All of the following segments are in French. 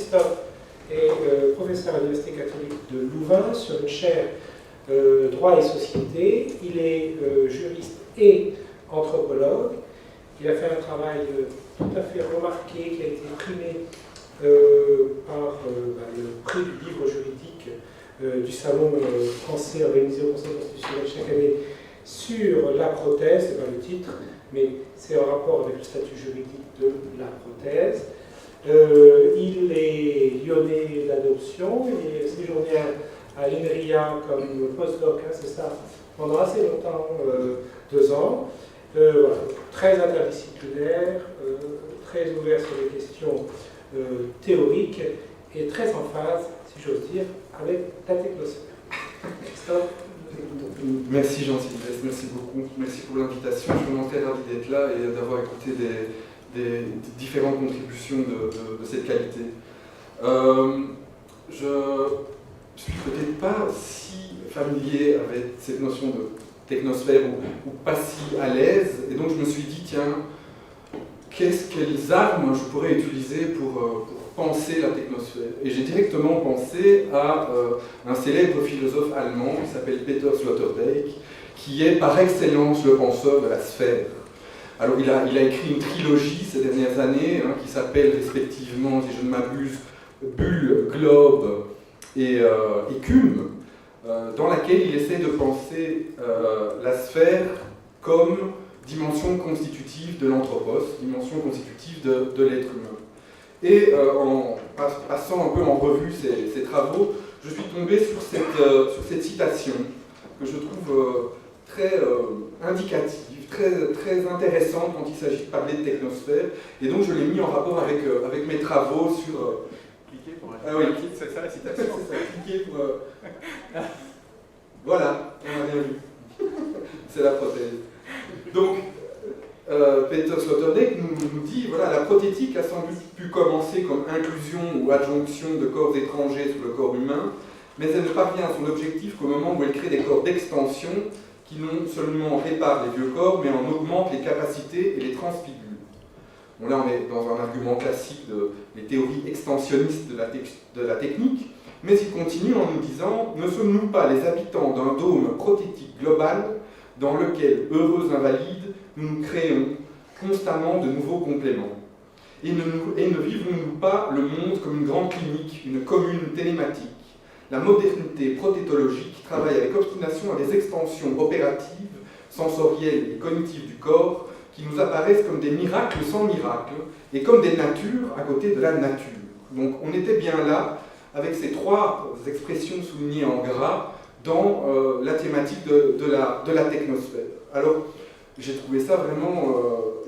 Jean-Christophe est professeur à l'Université catholique de Louvain sur une chaire droit et société. Il est juriste et anthropologue. Il a fait un travail tout à fait remarqué qui a été primé par le prix du livre juridique du salon français organisé au Conseil constitutionnel chaque année sur la prothèse, c'est pas le titre, mais c'est en rapport avec le statut juridique de la prothèse. Il est lyonnais d'adoption, il est séjourné à l'INRIA comme postdoc, hein, c'est ça, pendant assez longtemps, 2 ans. Voilà, très interdisciplinaire, très ouvert sur les questions théoriques et très en phase, si j'ose dire, avec la technosphère. Christophe, nous écoutons. Merci Jean-Sylvestre, merci beaucoup. Merci pour l'invitation. Je suis vraiment très ravi d'être là et d'avoir écouté des différentes contributions de cette qualité. Je suis peut-être pas si familier avec cette notion de technosphère ou pas si à l'aise, et donc je me suis dit, tiens, quelles armes je pourrais utiliser pour penser la technosphère. Et j'ai directement pensé à un célèbre philosophe allemand qui s'appelle Peter Sloterdijk, qui est par excellence le penseur de la sphère. Alors il a écrit une trilogie ces dernières années, hein, qui s'appelle respectivement, si je ne m'abuse, Bulle, Globe et Écume, dans laquelle il essaie de penser la sphère comme dimension constitutive de l'anthropos, dimension constitutive de l'être humain. Et en passant un peu en revue ces travaux, je suis tombé sur cette citation que je trouve très indicative, très intéressante quand il s'agit de parler de technosphère, et donc je l'ai mis en rapport avec mes travaux sur... Cliquez pour ah oui, c'est ça la citation. c'est ça, cliquez pour... Voilà, on a bien vu. C'est la prothèse. Donc, Peter Sloterdijk nous dit, voilà, la prothétique a sans doute pu commencer comme inclusion ou adjonction de corps étrangers sur le corps humain, mais elle ne parvient à son objectif qu'au moment où elle crée des corps d'extension qui non seulement réparent les vieux corps, mais en augmentent les capacités et les transfigurent. Bon, là, on est dans un argument classique des théories extensionnistes de la technique, mais il continue en nous disant « Ne sommes-nous pas les habitants d'un dôme prothétique global dans lequel, heureux invalides, nous créons constamment de nouveaux compléments. Et ne vivons-nous pas le monde comme une grande clinique, une commune télématique? La modernité prothétologique travaille avec obstination à des extensions opératives, sensorielles et cognitives du corps qui nous apparaissent comme des miracles sans miracle et comme des natures à côté de la nature. » Donc on était bien là avec ces 3 expressions soulignées en gras dans la thématique de la technosphère. Alors, j'ai trouvé ça vraiment...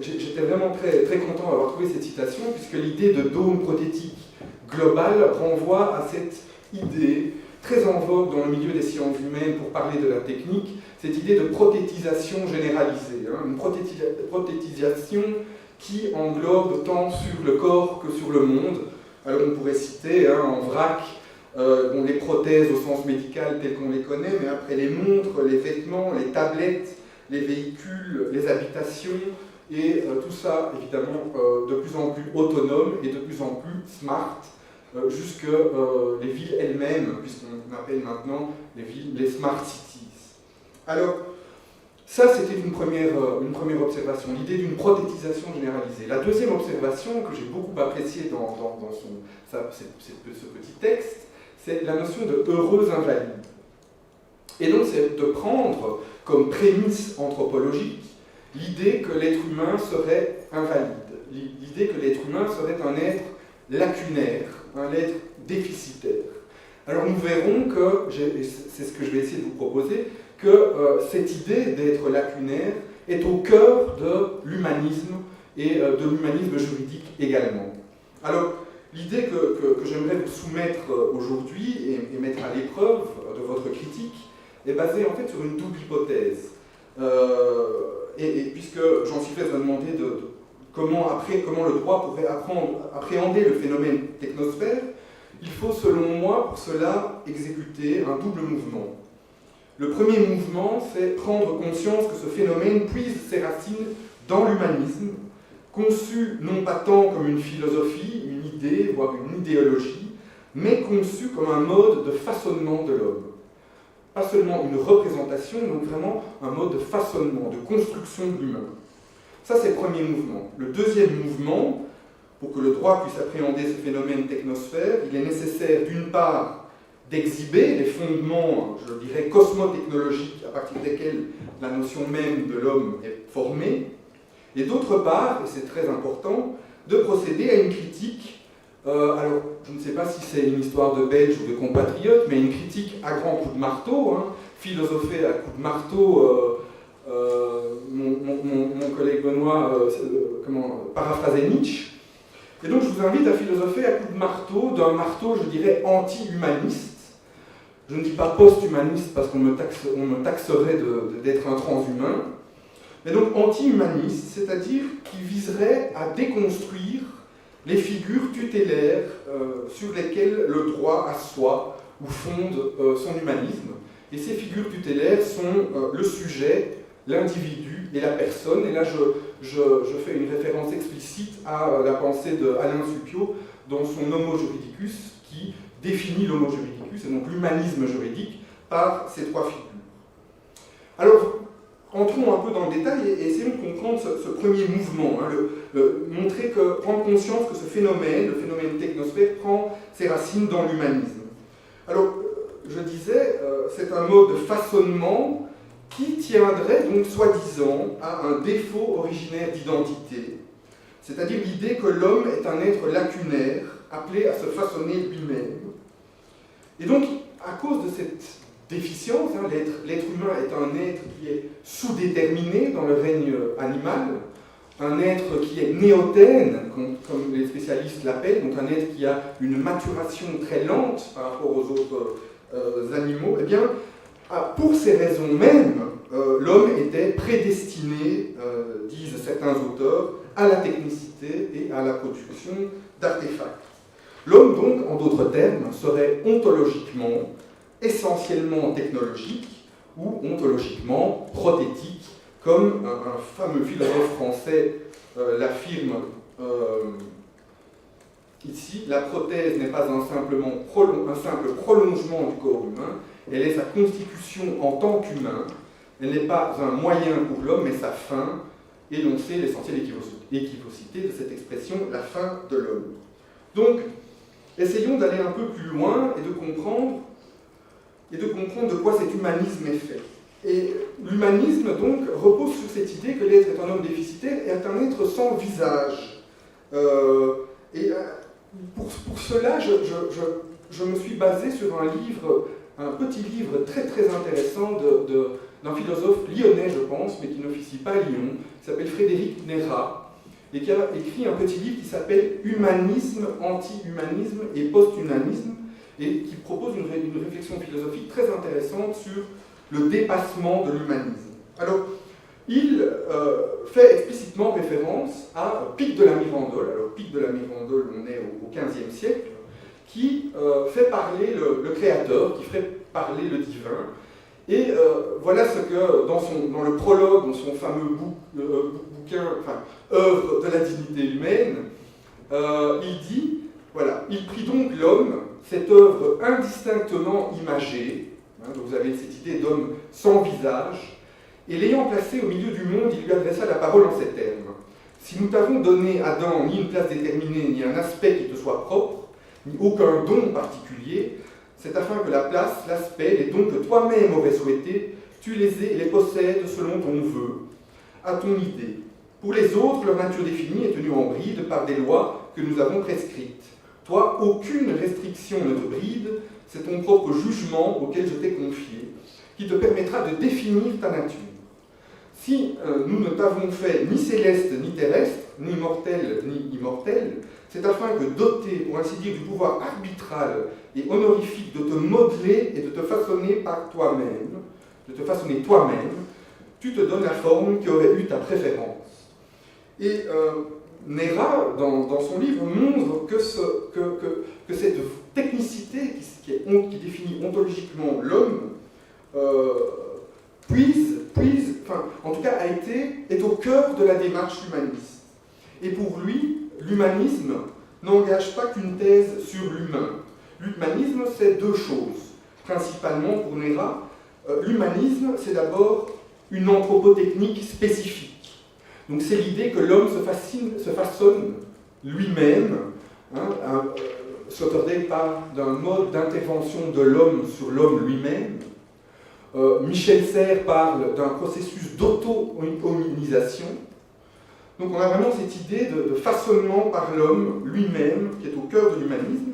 j'étais vraiment très, très content d'avoir trouvé cette citation, puisque l'idée de dôme prothétique global renvoie à cette idée très en vogue dans le milieu des sciences humaines pour parler de la technique, cette idée de prothétisation généralisée, hein, une prothétisation qui englobe tant sur le corps que sur le monde. Alors on pourrait citer en vrac les prothèses au sens médical telles qu'on les connaît, mais après les montres, les vêtements, les tablettes, les véhicules, les habitations, et tout ça évidemment de plus en plus autonome et de plus en plus smart, jusque les villes elles-mêmes, puisqu'on appelle maintenant les villes les smart cities. Alors, ça c'était une première observation, l'idée d'une prothétisation généralisée. La deuxième observation que j'ai beaucoup appréciée dans ce petit texte, c'est la notion de heureux invalide. Et donc c'est de prendre comme prémisse anthropologique l'idée que l'être humain serait invalide, l'idée que l'être humain serait un être lacunaire, un être déficitaire. Alors nous verrons que, c'est ce que je vais essayer de vous proposer, que cette idée d'être lacunaire est au cœur de l'humanisme et de l'humanisme juridique également. Alors, l'idée que j'aimerais vous soumettre aujourd'hui et mettre à l'épreuve de votre critique est basée en fait sur une double hypothèse. Et puisque Jean-Sylvestre m'a demandé comment le droit pourrait appréhender le phénomène technosphère, il faut selon moi pour cela exécuter un double mouvement. Le premier mouvement, c'est prendre conscience que ce phénomène puise ses racines dans l'humanisme, conçu non pas tant comme une philosophie, une idée, voire une idéologie, mais conçue comme un mode de façonnement de l'homme. Pas seulement une représentation, donc vraiment un mode de façonnement, de construction de l'humain. Ça, c'est le premier mouvement. Le deuxième mouvement, pour que le droit puisse appréhender ce phénomène technosphère, il est nécessaire d'une part d'exhiber les fondements, je dirais, cosmotechnologiques à partir desquels la notion même de l'homme est formée, et d'autre part, et c'est très important, de procéder à une critique, alors je ne sais pas si c'est une histoire de Belges ou de compatriotes, mais une critique à grands coups de marteau, hein, philosopher à coups de marteau, mon collègue Benoît paraphrasait Nietzsche. Et donc je vous invite à philosopher à coups de marteau, d'un marteau, je dirais, anti-humaniste. Je ne dis pas post-humaniste parce qu'on me taxerait d'être un transhumain, mais donc anti-humaniste, c'est-à-dire qui viserait à déconstruire les figures tutélaires sur lesquelles le droit assoit ou fonde son humanisme. Et ces figures tutélaires sont le sujet, l'individu et la personne. Et là, je fais une référence explicite à la pensée d'Alain Suppiot dans son Homo juridicus, qui définit l'Homo juridicus, et donc l'humanisme juridique, par ces trois figures. Alors, entrons un peu dans le détail et essayons de comprendre ce premier mouvement, hein, prendre conscience que ce phénomène, le phénomène technosphère, prend ses racines dans l'humanisme. Alors, je disais, c'est un mode de façonnement qui tiendrait donc soi-disant à un défaut originaire d'identité, c'est-à-dire l'idée que l'homme est un être lacunaire, appelé à se façonner lui-même. Et donc, à cause de cette déficience, hein, l'être humain est un être qui est sous-déterminé dans le règne animal, un être qui est néothène, comme les spécialistes l'appellent, donc un être qui a une maturation très lente par rapport aux autres animaux. Eh bien, pour ces raisons mêmes, l'homme était prédestiné, disent certains auteurs, à la technicité et à la production d'artefacts. L'homme, donc, en d'autres termes, serait ontologiquement, essentiellement technologique ou ontologiquement prothétique, comme un fameux philosophe français l'affirme ici. La prothèse n'est pas un simple prolongement du corps humain, elle est sa constitution en tant qu'humain, elle n'est pas un moyen pour l'homme, mais sa fin, et l'on sait l'essentielle équivocité de cette expression, la fin de l'homme. Donc, essayons d'aller un peu plus loin et de comprendre de quoi cet humanisme est fait. Et l'humanisme, donc, repose sur cette idée que l'être est un homme déficitaire et est un être sans visage. Pour cela, je me suis basé sur un petit livre très très intéressant d'un philosophe lyonnais, je pense, mais qui n'officie pas à Lyon, qui s'appelle Frédéric Nérat, et qui a écrit un petit livre qui s'appelle « Humanisme, anti-humanisme et post-humanisme », et qui propose une réflexion philosophique très intéressante sur le dépassement de l'humanisme. Alors, il fait explicitement référence à Pic de la Mirandole. Alors, Pic de la Mirandole, on est au XVe siècle, qui fait parler le créateur, qui fait parler le divin. Et voilà ce que, dans le prologue, dans son fameux bouquin, œuvre de la dignité humaine, il dit, voilà, il prit donc l'homme, cette œuvre indistinctement imagée, hein, donc vous avez cette idée d'homme sans visage, et l'ayant placé au milieu du monde, il lui adressa la parole en ces termes. Si nous t'avons donné, Adam, ni une place déterminée, ni un aspect qui te soit propre, ni aucun don particulier, c'est afin que la place, l'aspect, les dons que toi-même aurais souhaité, tu les aies et les possèdes selon ton vœu, à ton idée. Pour les autres, leur nature définie est tenue en bride par des lois que nous avons prescrites. Toi, aucune restriction ne te bride, c'est ton propre jugement auquel je t'ai confié, qui te permettra de définir ta nature. Si nous ne t'avons fait ni céleste ni terrestre, ni mortel ni immortel, c'est afin que, doté, pour ainsi dire, du pouvoir arbitral et honorifique de te modeler et de te façonner par toi-même, tu te donnes la forme qui aurait eu ta préférence. Et Nérat, dans son livre, montre que cette technicité qui définit ontologiquement l'homme, en tout cas est au cœur de la démarche humaniste. Et pour lui, l'humanisme n'engage pas qu'une thèse sur l'humain. L'humanisme, c'est deux choses. Principalement, pour Néra, l'humanisme, c'est d'abord une anthropotechnique spécifique. Donc c'est l'idée que l'homme se façonne lui-même. Sloterdijk parle d'un mode d'intervention de l'homme sur l'homme lui-même. Michel Serres parle d'un processus d'auto-hominisation. Donc on a vraiment cette idée de façonnement par l'homme lui-même qui est au cœur de l'humanisme.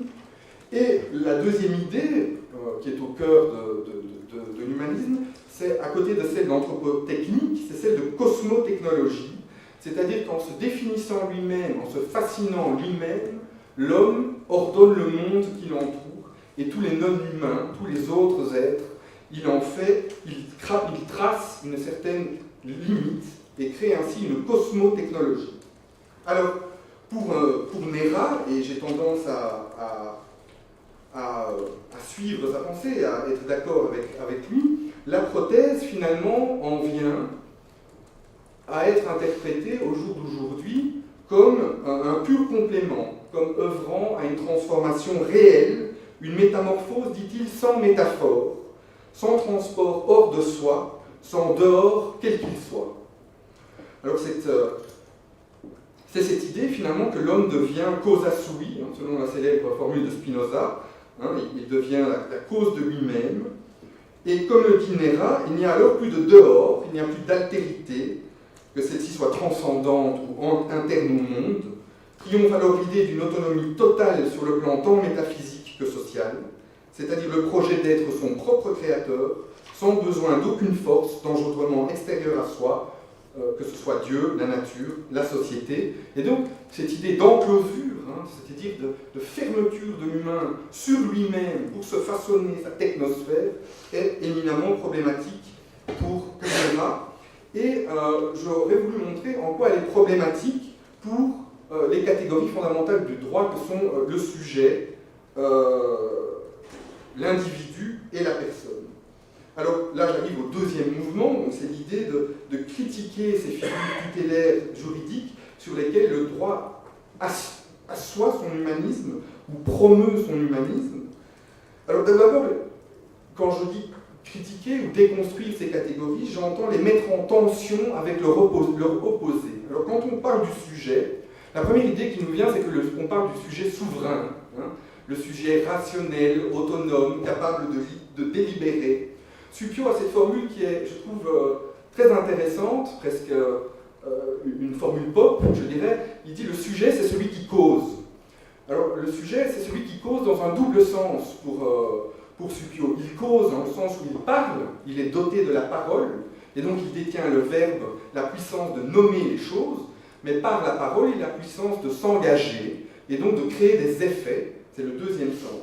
Et la deuxième idée qui est au cœur de l'humanisme, c'est à côté de celle d'anthropotechnique, c'est celle de cosmotechnologie. C'est-à-dire qu'en se définissant lui-même, en se fascinant lui-même, l'homme ordonne le monde qui l'entoure et tous les non-humains, tous les autres êtres, il trace une certaine limite et crée ainsi une cosmotechnologie. Alors, pour Néra, et j'ai tendance à suivre sa pensée, à être d'accord avec lui, la prothèse finalement en vient à être interprétée au jour d'aujourd'hui comme un pur complément, comme œuvrant à une transformation réelle, une métamorphose, dit-il, sans métaphore, sans transport hors de soi, sans dehors, quel qu'il soit. Alors c'est cette idée finalement que l'homme devient causa sui, selon la célèbre formule de Spinoza, il devient la cause de lui-même, et comme le dit Néra, il n'y a alors plus de dehors, il n'y a plus d'altérité, que celle-ci soit transcendante ou interne au monde, triomphe alors l'idée d'une autonomie totale sur le plan tant métaphysique que social, c'est-à-dire le projet d'être son propre créateur, sans besoin d'aucune force d'engendrement extérieur à soi, que ce soit Dieu, la nature, la société. Et donc, cette idée d'enclosure, c'est-à-dire de fermeture de l'humain sur lui-même pour se façonner sa technosphère, est éminemment problématique pour Néra. Et j'aurais voulu montrer en quoi elle est problématique pour les catégories fondamentales du droit que sont le sujet, l'individu et la personne. Alors là, j'arrive au deuxième mouvement, donc c'est l'idée de critiquer ces figures tutélaires juridiques sur lesquelles le droit assoit son humanisme ou promeut son humanisme. Alors d'abord, quand je dis critiquer ou déconstruire ces catégories, j'entends les mettre en tension avec leur opposé. Alors quand on parle du sujet, la première idée qui nous vient, c'est qu'on parle du sujet souverain, le sujet rationnel, autonome, capable de délibérer. Suppiot a cette formule qui est, je trouve, très intéressante, presque une formule pop, je dirais. Il dit le sujet, c'est celui qui cause. Alors, le sujet, c'est celui qui cause dans un double sens pour Suppiot. Il cause dans le sens où il parle, il est doté de la parole, et donc il détient le verbe, la puissance de nommer les choses, mais par la parole, il a la puissance de s'engager, et donc de créer des effets. C'est le deuxième sens.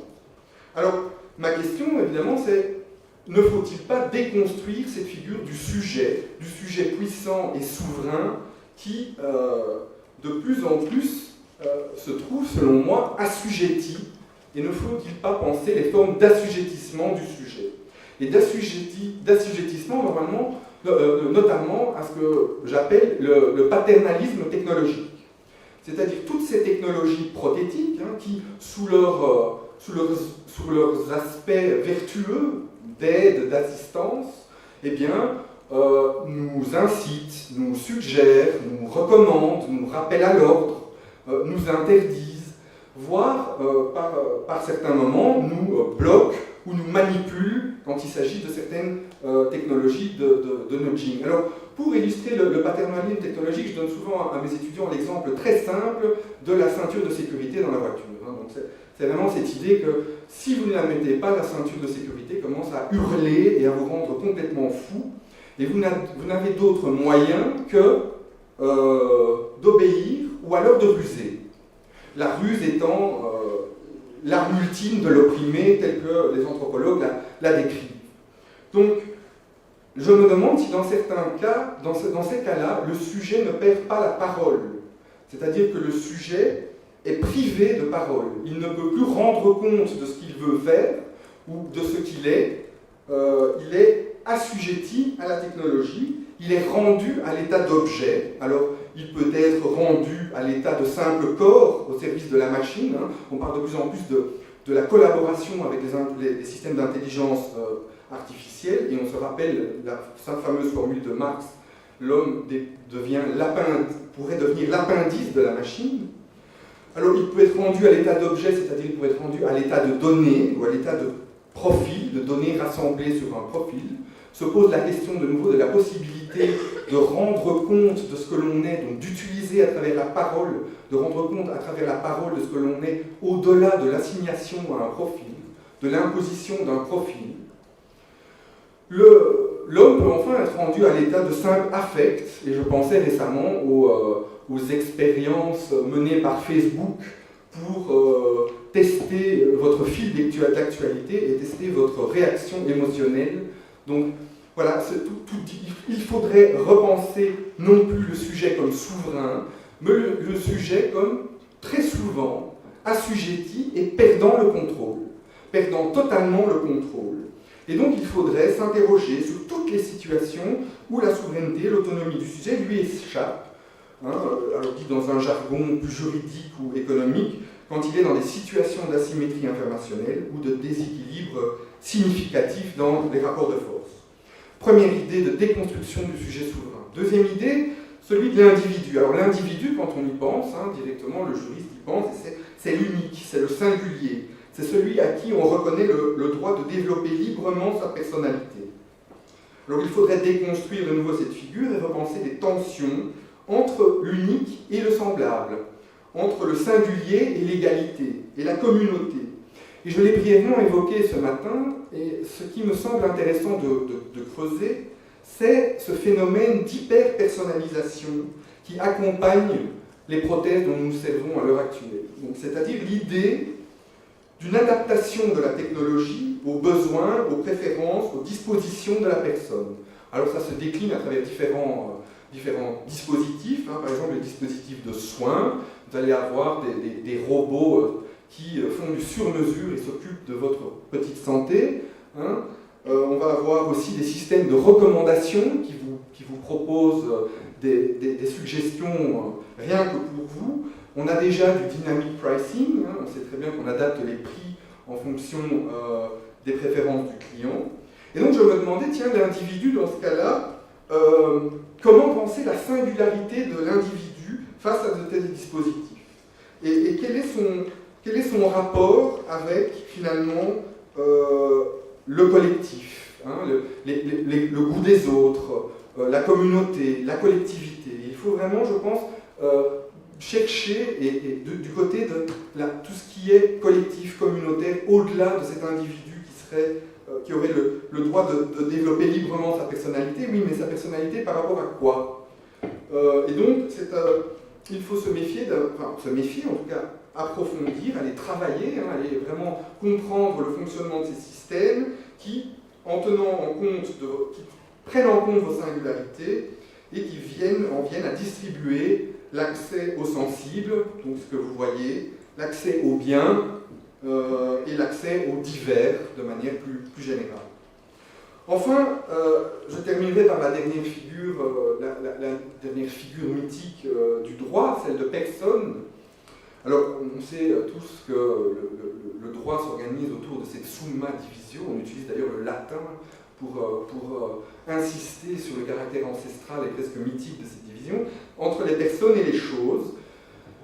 Alors, ma question, évidemment, c'est ne faut-il pas déconstruire cette figure du sujet puissant et souverain qui, de plus en plus, se trouve, selon moi, assujetti, et ne faut-il pas penser les formes d'assujettissement du sujet? Et d'assujettissement, normalement, notamment à ce que j'appelle le paternalisme technologique. C'est-à-dire toutes ces technologies prothétiques qui, sous leurs aspects vertueux, d'aide, d'assistance, eh bien, nous incitent, nous suggèrent, nous recommandent, nous rappellent à l'ordre, nous interdisent, voire, par certains moments, nous bloquent ou nous manipulent quand il s'agit de certaines technologies de nudging. Alors, pour illustrer le paternalisme technologique, je donne souvent à mes étudiants l'exemple très simple de la ceinture de sécurité dans la voiture. Donc c'est vraiment cette idée que si vous ne la mettez pas, la ceinture de sécurité commence à hurler et à vous rendre complètement fou, et vous n'avez d'autre moyen que d'obéir ou alors de ruser. La ruse étant l'arme ultime de l'opprimé, tel que les anthropologues la décrivent. Donc, je me demande si dans certains cas, dans ces cas-là, le sujet ne perd pas la parole. C'est-à-dire que le sujet est privé de parole. Il ne peut plus rendre compte de ce qu'il veut faire ou de ce qu'il est. Il est assujetti à la technologie, il est rendu à l'état d'objet. Alors, il peut être rendu à l'état de simple corps au service de la machine. Hein. On parle de plus en plus de la collaboration avec les systèmes d'intelligence artificielle, et on se rappelle la fameuse formule de Marx, l'homme pourrait devenir l'appendice de la machine. Alors il peut être rendu à l'état d'objet, c'est-à-dire il peut être rendu à l'état de données, ou à l'état de profil, de données rassemblées sur un profil. Se pose la question de nouveau de la possibilité de rendre compte de ce que l'on est, donc d'utiliser à travers la parole, de rendre compte à travers la parole de ce que l'on est, au-delà de l'assignation à un profil, de l'imposition d'un profil. L'homme peut enfin être rendu à l'état de simple affect, et je pensais récemment aux expériences menées par Facebook pour tester votre fil d'actualité et tester votre réaction émotionnelle. Donc voilà, il faudrait repenser non plus le sujet comme souverain, mais le sujet comme très souvent assujetti et perdant le contrôle, perdant totalement le contrôle. Et donc il faudrait s'interroger sur toutes les situations où la souveraineté, l'autonomie du sujet lui échappe, hein, alors dit dans un jargon plus juridique ou économique, quand il est dans des situations d'asymétrie informationnelle ou de déséquilibre significatif dans les rapports de force. Première idée de déconstruction du sujet souverain. Deuxième idée, celui de l'individu. Alors l'individu, quand on y pense, hein, directement le juriste y pense, c'est l'unique, c'est le singulier. C'est celui à qui on reconnaît le droit de développer librement sa personnalité. Alors il faudrait déconstruire de nouveau cette figure et repenser des tensions entre l'unique et le semblable, entre le singulier et l'égalité, et la communauté. Et je l'ai brièvement évoqué ce matin, et ce qui me semble intéressant de creuser, c'est ce phénomène d'hyper-personnalisation qui accompagne les prothèses dont nous nous servons à l'heure actuelle. C'est-à-dire l'idée d'une adaptation de la technologie aux besoins, aux préférences, aux dispositions de la personne. Alors ça se décline à travers différents dispositifs, hein, par exemple les dispositifs de soins. Vous allez avoir des robots qui font du sur-mesure et s'occupent de votre petite santé. Hein. On va avoir aussi des systèmes de recommandation qui vous proposent des suggestions rien que pour vous. On a déjà du dynamic pricing, hein. On sait très bien qu'on adapte les prix en fonction des préférences du client. Et donc je me demandais, tiens, l'individu dans ce cas-là, comment penser la singularité de l'individu face à de tels dispositifs? Et quel est son rapport avec, finalement, le collectif, hein, le goût des autres, la communauté, la collectivité? Il faut vraiment, je pense, chercher, du côté de tout ce qui est collectif, communautaire, au-delà de cet individu qui aurait le droit de développer librement sa personnalité. Oui, mais sa personnalité par rapport à quoi? Et donc, il faut se méfier, se méfier, en tout cas, approfondir, aller travailler, hein, aller vraiment comprendre le fonctionnement de ces systèmes qui, en tenant en compte, qui prennent en compte vos singularités et qui en viennent à distribuer l'accès aux sensibles, donc ce que vous voyez, l'accès aux biens et l'accès aux divers de manière plus générale. Enfin, je terminerai par la dernière figure, la dernière figure mythique du droit, celle de Bergson. Alors, on sait tous que le droit s'organise autour de cette summa divisio. On utilise d'ailleurs le latin pour insister sur le caractère ancestral et presque mythique de cette division entre les personnes et les choses.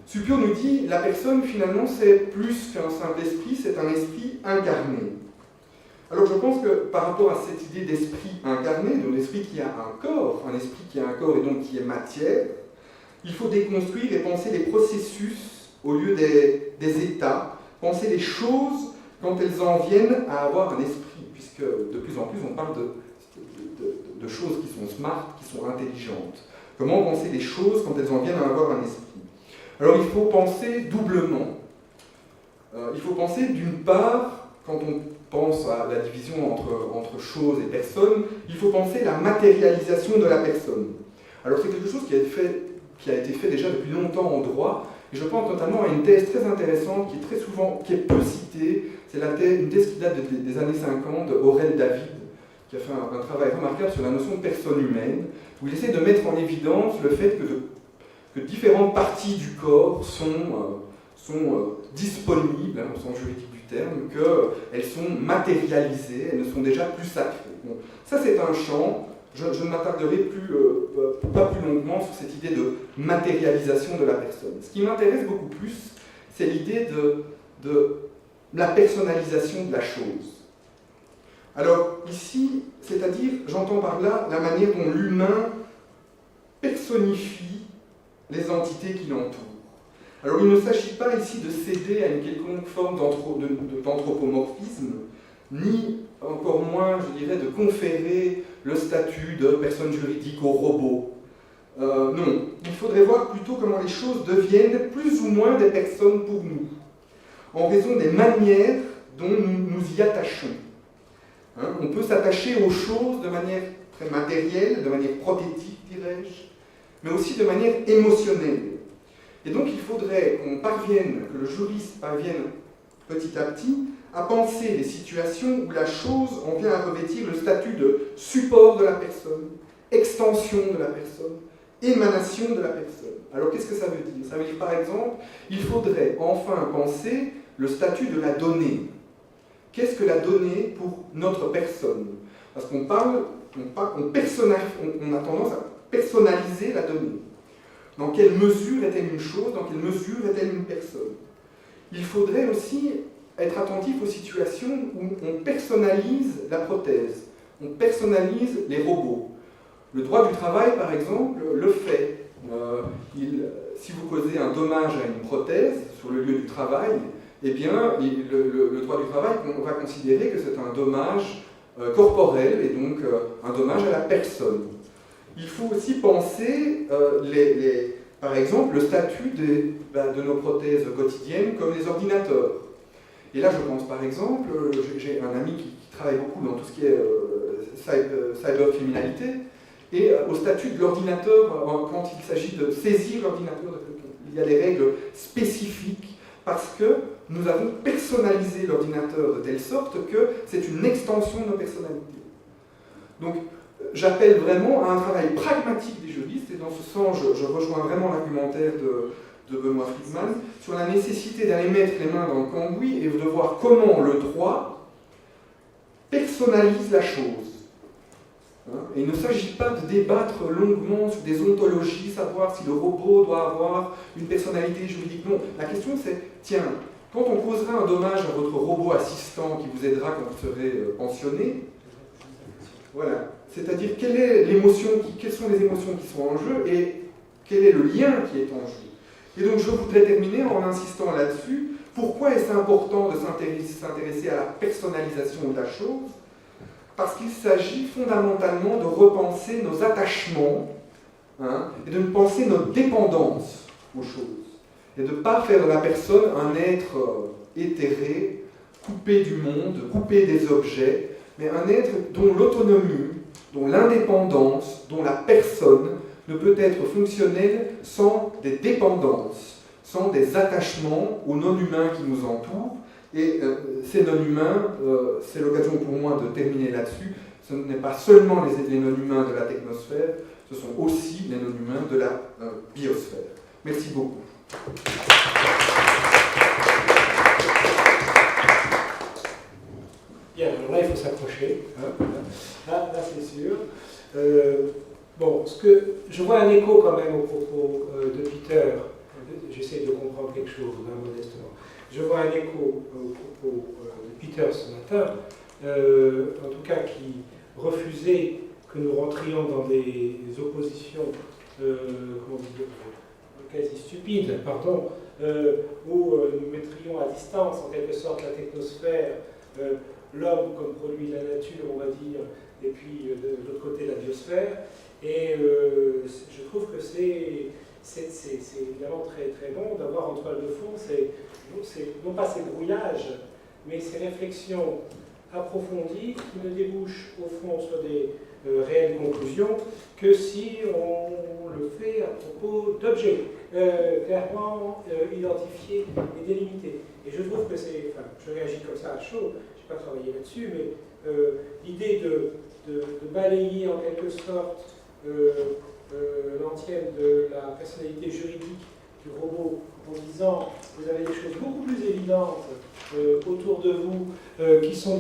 Suppiot nous dit, la personne finalement c'est plus qu'un simple esprit, c'est un esprit incarné. Alors je pense que par rapport à cette idée d'esprit incarné, d'un esprit qui a un corps, un esprit qui a un corps et donc qui est matière, il faut déconstruire et penser les processus au lieu des états, penser les choses quand elles en viennent à avoir un esprit, puisque de plus en plus on parle de choses qui sont smart, qui sont intelligentes. Comment penser les choses quand elles en viennent à avoir un esprit? Alors il faut penser doublement. Il faut penser d'une part, quand on pense à la division entre choses et personnes, il faut penser la matérialisation de la personne. Alors c'est quelque chose qui a été fait déjà depuis longtemps en droit, et je pense notamment à une thèse très intéressante qui est peu citée, c'est une thèse qui date des années 50 d'Aurel David, qui a fait un travail remarquable sur la notion de personne humaine, où il essaie de mettre en évidence le fait que que différentes parties du corps sont disponibles, au sens juridique du terme, qu'elles sont matérialisées, elles ne sont déjà plus sacrées. Bon, ça c'est un champ, je ne m'attarderai pas plus longuement sur cette idée de matérialisation de la personne. Ce qui m'intéresse beaucoup plus, c'est l'idée de la personnalisation de la chose. Alors ici, c'est-à-dire, j'entends par là la manière dont l'humain personnifie les entités qui l'entourent. Alors il ne s'agit pas ici de céder à une quelconque forme d'anthropomorphisme, ni encore moins, je dirais, de conférer le statut de personne juridique aux robots. Non, il faudrait voir plutôt comment les choses deviennent plus ou moins des personnes pour nous, en raison des manières dont nous nous y attachons. On peut s'attacher aux choses de manière très matérielle, de manière prothétique, dirais-je, mais aussi de manière émotionnelle. Et donc il faudrait que le juriste parvienne petit à petit à penser les situations où la chose en vient à revêtir le statut de support de la personne, extension de la personne, émanation de la personne. Alors qu'est-ce que ça veut dire? Ça veut dire par exemple, il faudrait enfin penser le statut de la donnée. Qu'est-ce que la donnée pour notre personne? Parce qu'on on a tendance à personnaliser la donnée. Dans quelle mesure est-elle une chose? Dans quelle mesure est-elle une personne? Il faudrait aussi être attentif aux situations où on personnalise la prothèse, on personnalise les robots. Le droit du travail, par exemple, le fait. Si vous causez un dommage à une prothèse sur le lieu du travail, eh bien, le droit du travail, on va considérer que c'est un dommage corporel et donc un dommage à la personne. Il faut aussi penser, par exemple, le statut de nos prothèses quotidiennes comme les ordinateurs. Et là, je pense par exemple, j'ai un ami qui travaille beaucoup dans tout ce qui est cybercriminalité, et au statut de l'ordinateur, quand il s'agit de saisir l'ordinateur de quelqu'un. Il y a des règles spécifiques parce que nous avons personnalisé l'ordinateur de telle sorte que c'est une extension de nos personnalités. Donc, j'appelle vraiment à un travail pragmatique des juristes, et dans ce sens, je rejoins vraiment l'argumentaire de Benoît Friedman, sur la nécessité d'aller mettre les mains dans le cambouis et de voir comment le droit personnalise la chose. Et il ne s'agit pas de débattre longuement sur des ontologies, savoir si le robot doit avoir une personnalité juridique. Non, la question c'est, tiens, quand on causera un dommage à votre robot assistant qui vous aidera quand vous serez pensionné, voilà, c'est-à-dire quelles sont les émotions qui sont en jeu et quel est le lien qui est en jeu. Et donc je voudrais terminer en insistant là-dessus. Pourquoi est-ce important de s'intéresser à la personnalisation de la chose? Parce qu'il s'agit fondamentalement de repenser nos attachements et de penser notre dépendance aux choses. Et de ne pas faire de la personne un être éthéré, coupé du monde, coupé des objets, mais un être dont l'autonomie, dont l'indépendance, dont la personne ne peut être fonctionnelle sans des dépendances, sans des attachements aux non-humains qui nous entourent. Et ces non-humains, c'est l'occasion pour moi de terminer là-dessus, ce n'est pas seulement les non-humains de la technosphère, ce sont aussi les non-humains de la biosphère. Merci beaucoup. Bien, alors là il faut s'approcher, là c'est sûr. Bon, je vois un écho quand même au propos de Peter, j'essaie de comprendre quelque chose, modestement. Je vois un écho au propos de Peter ce matin, en tout cas qui refusait que nous rentrions dans des oppositions quasi stupides, où nous mettrions à distance en quelque sorte la technosphère, l'homme comme produit de la nature, on va dire, et puis de l'autre côté la biosphère. Et je trouve que c'est évidemment très, très bon d'avoir en toile de fond non pas ces brouillages, mais ces réflexions approfondies qui ne débouchent au fond sur des réelles conclusions que si on le fait à propos d'objets clairement identifiés et délimités. Et je trouve que je réagis comme ça à chaud, je n'ai pas travaillé là-dessus, mais l'idée de balayer en quelque sorte l'antienne de la personnalité juridique du robot en disant vous avez des choses beaucoup plus évidentes autour de vous qui sont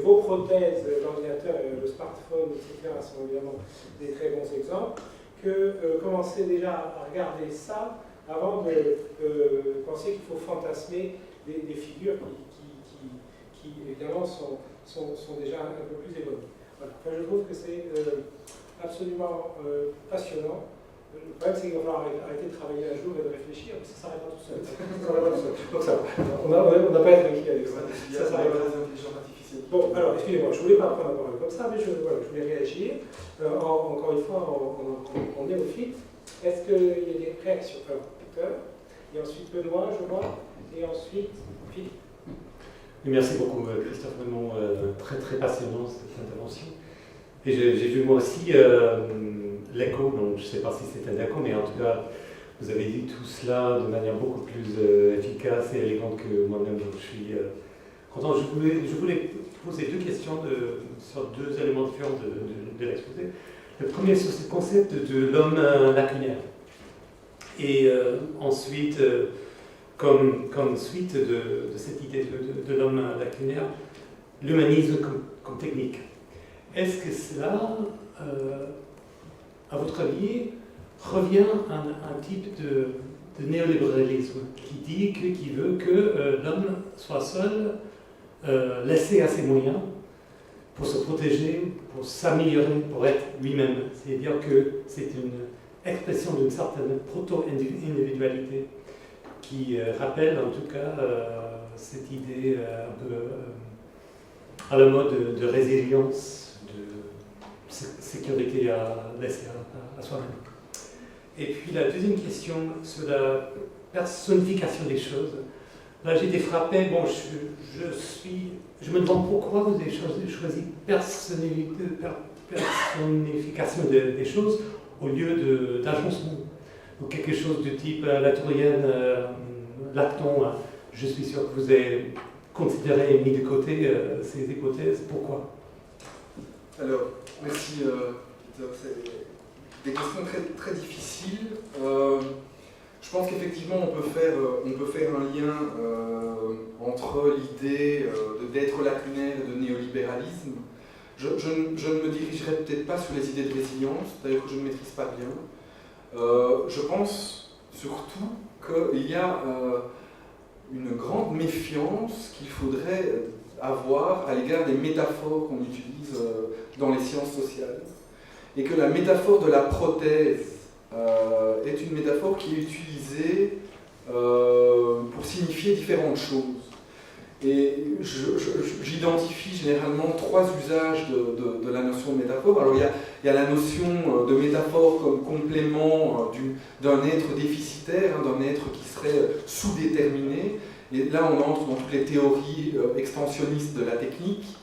vos prothèses, l'ordinateur, le smartphone, etc. sont évidemment des très bons exemples, que commencer déjà à regarder ça avant de penser qu'il faut fantasmer des figures qui évidemment sont déjà un peu plus éloignées. Voilà. Enfin, je trouve que c'est absolument passionnant. Le problème, c'est qu'il va falloir arrêter de travailler un jour et de réfléchir, parce que ça s'arrête pas tout seul. Donc ça va. On n'a pas à être inquiet avec ça. Ça s'arrête pas. Bon, alors, excusez-moi, je ne voulais pas prendre la parole comme ça, mais je voulais réagir. Encore une fois, on est au fil. Est-ce qu'il y a des réactions? Alors, Peter, et ensuite Benoît, je vois, et ensuite Philippe. Merci beaucoup, Christophe, vraiment très très passionnant cette intervention. Et j'ai vu moi aussi l'écho, donc je ne sais pas si c'est un écho, mais en tout cas, vous avez dit tout cela de manière beaucoup plus efficace et élégante que moi-même, donc je suis content. Je voulais poser deux questions sur deux éléments différents de l'exposé. Le premier sur ce concept de l'homme lacunaire. Et ensuite, comme suite de cette idée de l'homme lacunaire, l'humanisme comme technique. Est-ce que cela, à votre avis, revient à un type de néolibéralisme qui veut que l'homme soit seul, laissé à ses moyens pour se protéger, pour s'améliorer, pour être lui-même? C'est-à-dire que c'est une expression d'une certaine proto-individualité qui rappelle en tout cas cette idée un peu à la mode de résilience, de sécurité à laisser à soi-même. Et puis la deuxième question sur la personnification des choses. Là j'ai été frappé, bon je me demande pourquoi vous avez choisi personnification des choses au lieu d'agencement. Ou quelque chose de type latourienne, Lacton. Je suis sûr que vous avez considéré et mis de côté ces hypothèses. Pourquoi? Alors, merci Peter. C'est des questions très, très difficiles. Je pense qu'effectivement on peut faire un lien entre l'idée d'être lacunaire et de néolibéralisme. Je ne me dirigerai peut-être pas sur les idées de résilience, d'ailleurs que je ne maîtrise pas bien. Je pense surtout qu'il y a une grande méfiance qu'il faudrait avoir à l'égard des métaphores qu'on utilise dans les sciences sociales. Et que la métaphore de la prothèse est une métaphore qui est utilisée pour signifier différentes choses. Et j'identifie généralement trois usages de la notion de métaphore. Alors il y a la notion de métaphore comme complément d'un être déficitaire, d'un être qui serait sous-déterminé. Et là on entre dans toutes les théories extensionnistes de la technique,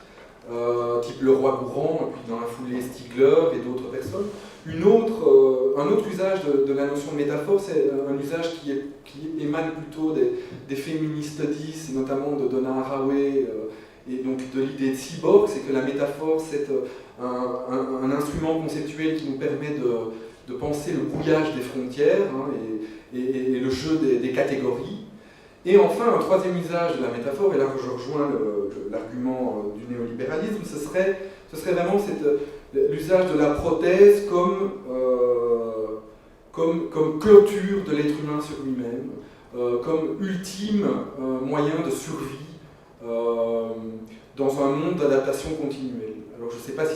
type Le Roy-Gourand, et puis dans la foulée Stigler et d'autres personnes. Un autre usage de la notion de métaphore, c'est un usage qui émane plutôt des féministes studies, notamment de Donna Haraway, et donc de l'idée de cyborg, c'est que la métaphore, c'est un instrument conceptuel qui nous permet de penser le brouillage des frontières et le jeu des catégories. Et enfin, un troisième usage de la métaphore, et là je rejoins l'argument du néolibéralisme, ce serait vraiment l'usage de la prothèse comme clôture de l'être humain sur lui-même, comme ultime moyen de survie dans un monde d'adaptation continuelle. Alors je ne sais pas si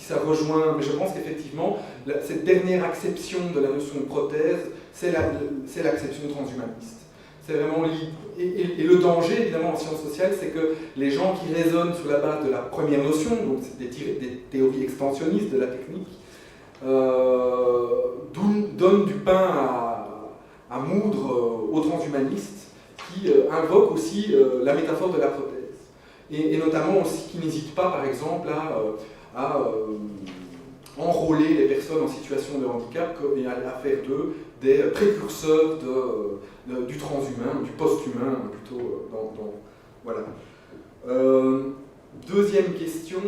ça rejoint, mais je pense qu'effectivement, cette dernière acception de la notion de prothèse, c'est l'acception transhumaniste. C'est vraiment et le danger, évidemment, en sciences sociales, c'est que les gens qui raisonnent sur la base de la première notion, donc c'est des théories extensionnistes de la technique, donnent du pain à moudre aux transhumanistes qui invoquent aussi la métaphore de la prothèse. Et notamment aussi qui n'hésitent pas, par exemple, à enrôler les personnes en situation de handicap et à faire d'eux des précurseurs du transhumain, du post-humain plutôt. Voilà. Deuxième question,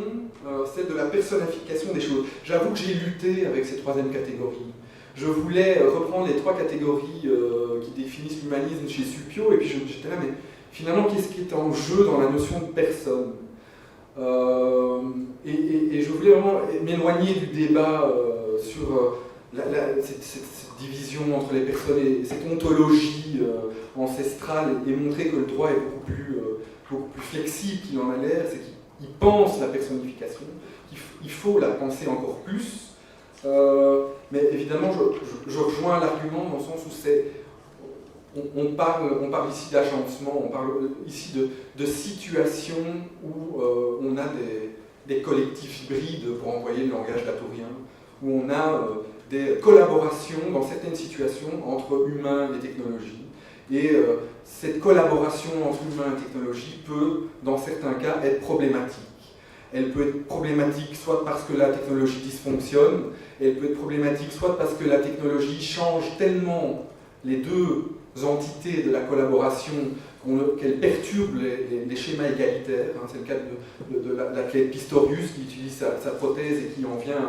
celle de la personnification des choses. J'avoue que j'ai lutté avec cette troisième catégorie. Je voulais reprendre les trois catégories qui définissent l'humanisme chez Suppiot, et puis j'étais là, mais finalement, qu'est-ce qui est en jeu dans la notion de personne? Et je voulais vraiment m'éloigner du débat sur cette division entre les personnes et cette ontologie ancestrale, et montrer que le droit est beaucoup plus flexible qu'il en a l'air, c'est qu'il pense la personnification, qu'il faut la penser encore plus. Mais évidemment, je rejoins l'argument dans le sens où on parle ici d'agencement, on parle ici de situations où on a des collectifs hybrides, pour envoyer le langage latourien, où on a des collaborations dans certaines situations entre humains et technologie. Et cette collaboration entre humains et technologie peut, dans certains cas, être problématique. Elle peut être problématique soit parce que la technologie dysfonctionne, et elle peut être problématique soit parce que la technologie change tellement les deux entités de la collaboration qu'elle perturbe les schémas égalitaires. C'est le cas de l'athlète Pistorius qui utilise sa prothèse et qui en vient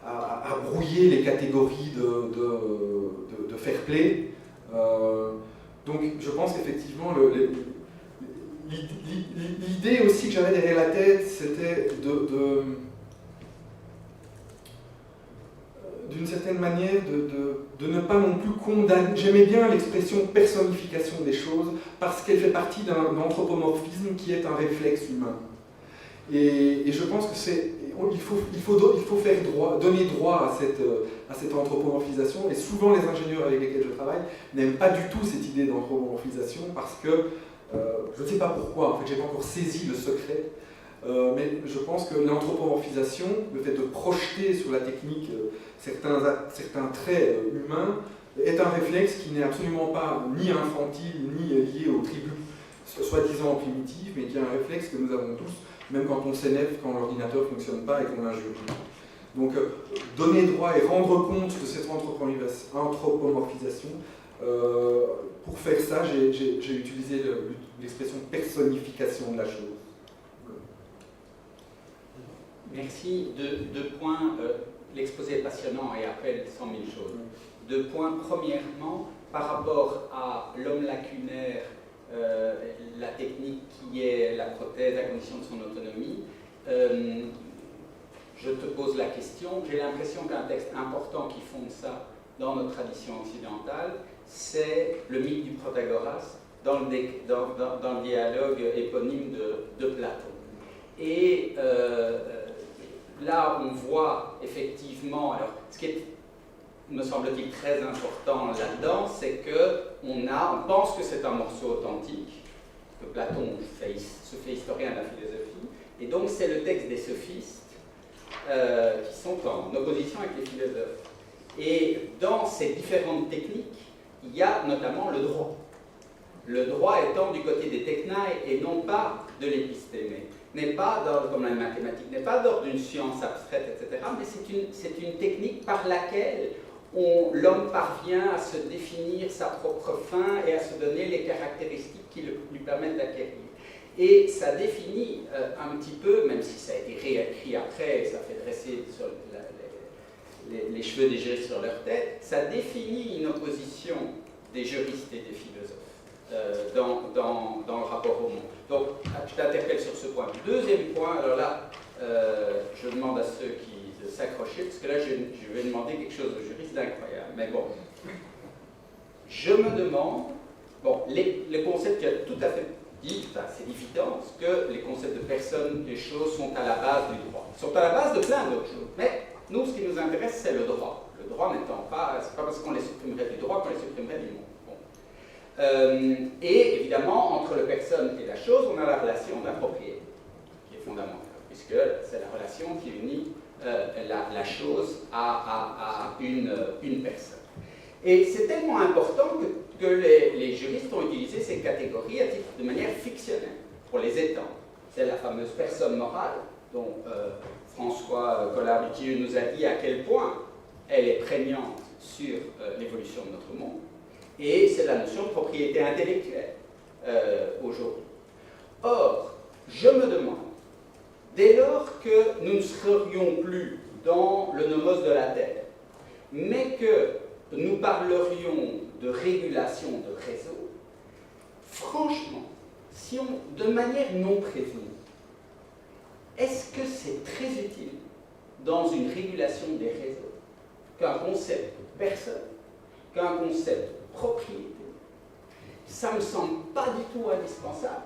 à brouiller les catégories de fair play. Donc je pense qu'effectivement l'idée aussi que j'avais derrière la tête, c'était d'une certaine manière de ne pas non plus condamner. J'aimais bien l'expression personnification des choses parce qu'elle fait partie d'un anthropomorphisme qui est un réflexe humain. Et je pense que il faut faire donner droit à cette anthropomorphisation, et souvent les ingénieurs avec lesquels je travaille n'aiment pas du tout cette idée d'anthropomorphisation parce que je ne sais pas pourquoi, en fait, je n'ai pas encore saisi le secret, mais je pense que l'anthropomorphisation, le fait de projeter sur la technique certains traits humains, est un réflexe qui n'est absolument pas ni infantile, ni lié aux tribus soi-disant primitives, mais qui est un réflexe que nous avons tous, même quand on s'énerve, quand l'ordinateur ne fonctionne pas et qu'on l'injurie. Donc, donner droit et rendre compte de cette anthropomorphisation, pour faire ça, j'ai utilisé l'expression personnification de la chose. Merci. Deux points. L'exposé est passionnant et appelle 100 000 choses. 2 points. Premièrement, par rapport à l'homme lacunaire, la technique qui est la prothèse à condition de son autonomie, je te pose la question. J'ai l'impression qu'un texte important qui fonde ça dans notre tradition occidentale, c'est le mythe du Protagoras dans le dialogue éponyme de Platon. Et là, on voit effectivement, alors ce qui est, me semble-t-il, très important là-dedans, c'est qu'on pense que c'est un morceau authentique, que Platon se fait historien de la philosophie, et donc c'est le texte des sophistes qui sont en opposition avec les philosophes. Et dans ces différentes techniques, il y a notamment le droit. Le droit étant du côté des technae et non pas de l'épistémé. N'est pas comme la mathématique, n'est pas d'ordre d'une science abstraite, etc., mais c'est une technique par laquelle l'homme parvient à se définir sa propre fin et à se donner les caractéristiques qui lui permettent d'acquérir. Et ça définit un petit peu, même si ça a été réécrit après, et ça fait dresser sur les cheveux des juristes sur leur tête, ça définit une opposition des juristes et des philosophes dans le rapport au monde. Donc, je t'interpelle sur ce point. Deuxième point, alors là, je demande à ceux qui s'accrochaient, parce que là, je vais demander quelque chose aux juristes d'incroyable. Mais bon, je me demande, bon, les concepts qu'il y a tout à fait dit, enfin, c'est évident que les concepts de personne, des choses sont à la base du droit. Ils sont à la base de plein d'autres choses. Mais nous, ce qui nous intéresse, c'est le droit. Le droit n'étant pas, c'est pas parce qu'on les supprimerait du droit qu'on les supprimerait du monde. Bon. Et évidemment, entre la personne et la chose, on a la relation de la propriété, qui est fondamentale, puisque c'est la relation qui unit la chose à une personne. Et c'est tellement important que les juristes ont utilisé ces catégories de manière fictionnelle, pour les étendre. C'est la fameuse personne morale, dont François Collard-Lucieux nous a dit à quel point elle est prégnante sur l'évolution de notre monde. Et c'est la notion de propriété intellectuelle aujourd'hui. Or, Je me demande, dès lors que nous ne serions plus dans le nomos de la Terre, mais que nous parlerions de régulation de réseau, franchement, si on, de manière non prévenue, est-ce que c'est très utile dans une régulation des réseaux qu'un concept de personne, qu'un concept de propriété? Ça ne me semble pas du tout indispensable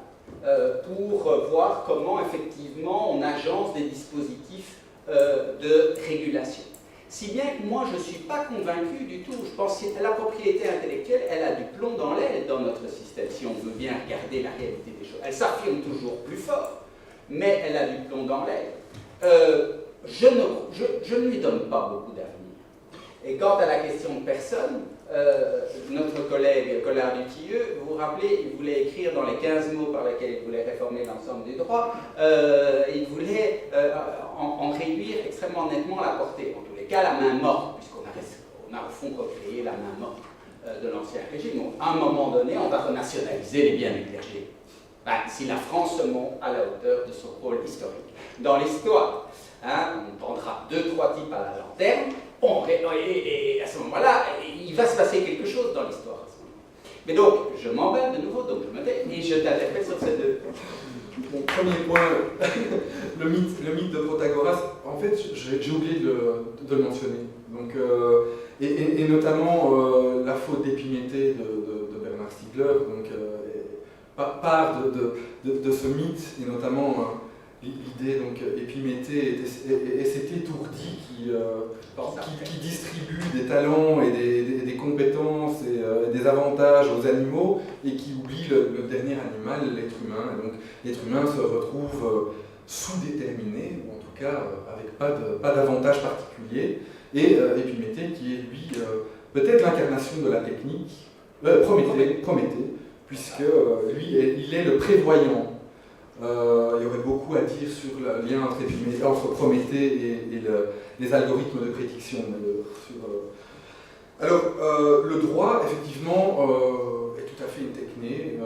pour voir comment effectivement on agence des dispositifs de régulation. Si bien que moi je ne suis pas convaincu du tout. Je pense que la propriété intellectuelle, elle a du plomb dans l'aile dans notre système, si on veut bien regarder la réalité des choses. Elle s'affirme toujours plus fort, mais elle a du plomb dans l'aile. Je ne lui donne pas beaucoup d'avenir. Et quant à la question de personne, notre collègue Collard du Tilleux, vous vous rappelez, il voulait écrire dans les 15 mots par lesquels il voulait réformer l'ensemble du droit, il voulait en réduire extrêmement nettement la portée. En tous les cas, la main morte, puisqu'on a au fond recréé la main morte de l'ancien régime. Donc, à un moment donné, on va renationaliser les biens du clergé. Ben, si la France se monte à la hauteur de son rôle historique. Dans l'histoire, hein, on prendra 2-3 types à la lanterne, et à ce moment-là, il va se passer quelque chose dans l'histoire. Mais donc, je m'emballe de nouveau, donc je me tais, et je t'interpelle sur ces deux. Mon premier point, le mythe de Protagoras, en fait, j'ai oublié de le mentionner. Donc, et notamment la faute d'Épiméthée de Bernard Stiegler, donc, part de ce mythe, et notamment l'idée, donc, Épiméthée est cet étourdi qui distribue des talents et des compétences et des avantages aux animaux et qui oublie le dernier animal, l'être humain. Et donc l'être humain se retrouve sous-déterminé, ou en tout cas avec pas d'avantage particulier. Et Épiméthée qui est lui peut-être l'incarnation de la technique, Prométhée, puisque lui il est le prévoyant. Il y aurait beaucoup à dire sur le lien entre Prométhée et les algorithmes de prédiction. Alors, le droit, effectivement, est tout à fait une techné,